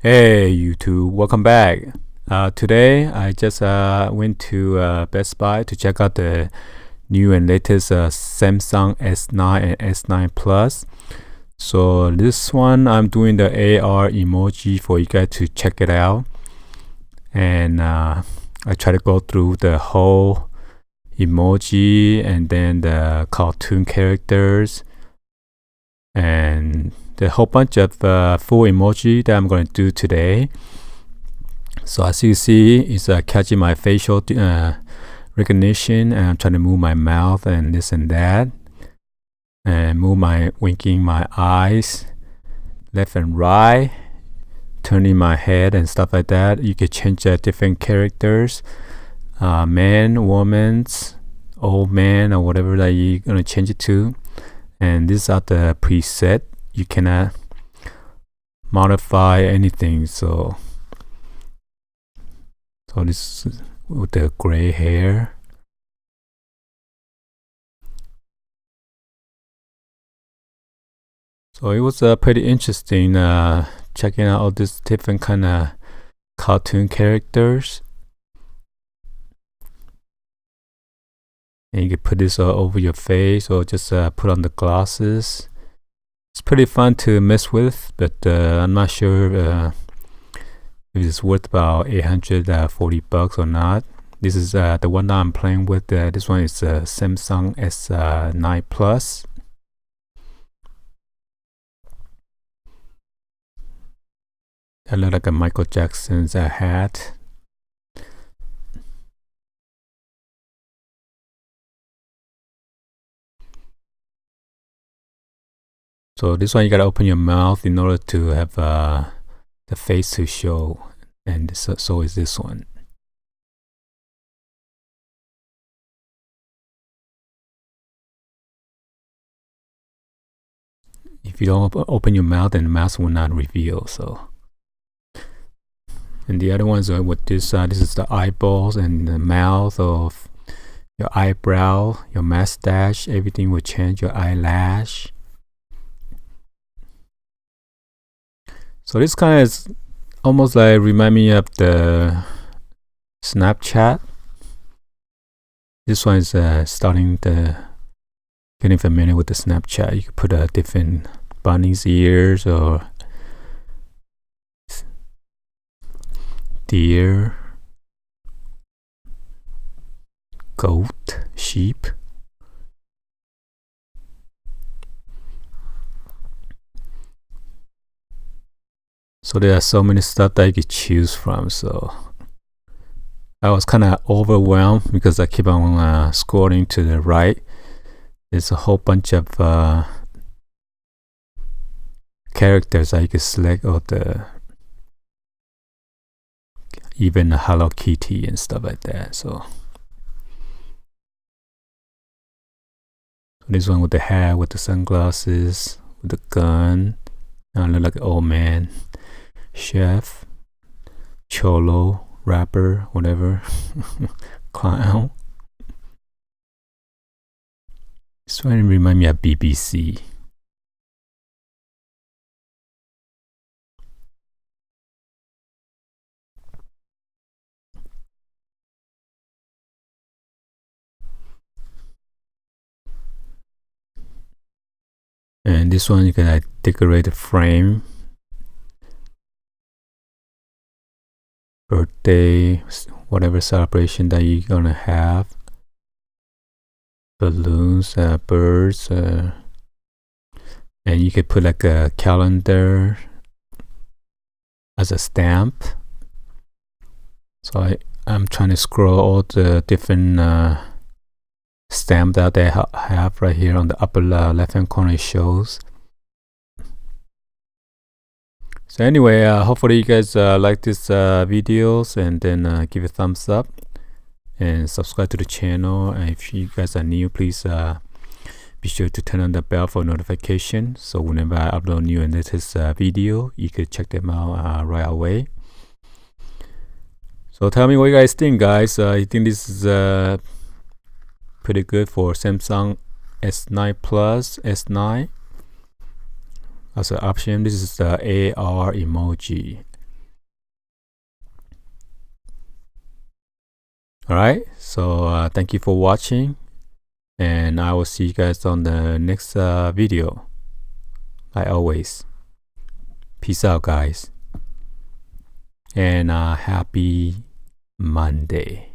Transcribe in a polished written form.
Hey YouTube, welcome back. Today I just went to Best Buy to check out the new and latest Samsung S9 and S9 Plus. So this one I'm doing the AR emoji for you guys to check it out, and I try to go through the whole emoji and then the cartoon characters and the whole bunch of full emoji that I'm going to do today. So as you see, it's catching my facial recognition, and I'm trying to move my mouth and this and that, and winking my eyes left and right, turning my head and stuff like that. You can change different characters, man, woman's, old man, or whatever that you're going to change it to. And these are the preset. You cannot modify anything. So this is with the gray hair. So it was pretty interesting checking out all these different kind of cartoon characters. And you can put this over your face or just put on the glasses. It's pretty fun to mess with, but I'm not sure if it's worth about $840 or not. This is the one that I'm playing with. This one is Samsung S9 Plus. That looks like a Michael Jackson's hat. So this one you gotta open your mouth in order to have the face to show, and so is this one. If you don't open your mouth, then the mask will not reveal. So, and the other ones are with this. This is the eyeballs and the mouth of your eyebrow, your mustache. Everything will change. Your eyelash. So this kind of is almost like remind me of the Snapchat. This one is starting to getting familiar with the Snapchat. You could put different bunny's ears or deer, goat, sheep. So there are so many stuff that you could choose from. So I was kind of overwhelmed because I keep on scrolling to the right. There's a whole bunch of characters that you can select, or even the Hello Kitty and stuff like that. So this one with the hat, with the sunglasses, with the gun. I look like an old man. Chef, cholo, rapper, whatever, clown. It's trying to remind me of BBC. And this one you can decorate the frame. Birthday, whatever celebration that you're gonna have. Balloons, birds, and you could put like a calendar as a stamp. So I'm trying to scroll all the different stamps that they have right here on the upper left hand corner. It shows. So anyway, hopefully you guys like this videos, and then give a thumbs up and subscribe to the channel. And if you guys are new, please be sure to turn on the bell for notification, so whenever I upload new and latest video, you could check them out right away. So tell me what you guys think, guys. You think this is pretty good for Samsung S9 Plus, S9? As an option, this is the AR emoji. Alright, so thank you for watching, and I will see you guys on the next video. Like always, peace out, guys, and happy Monday.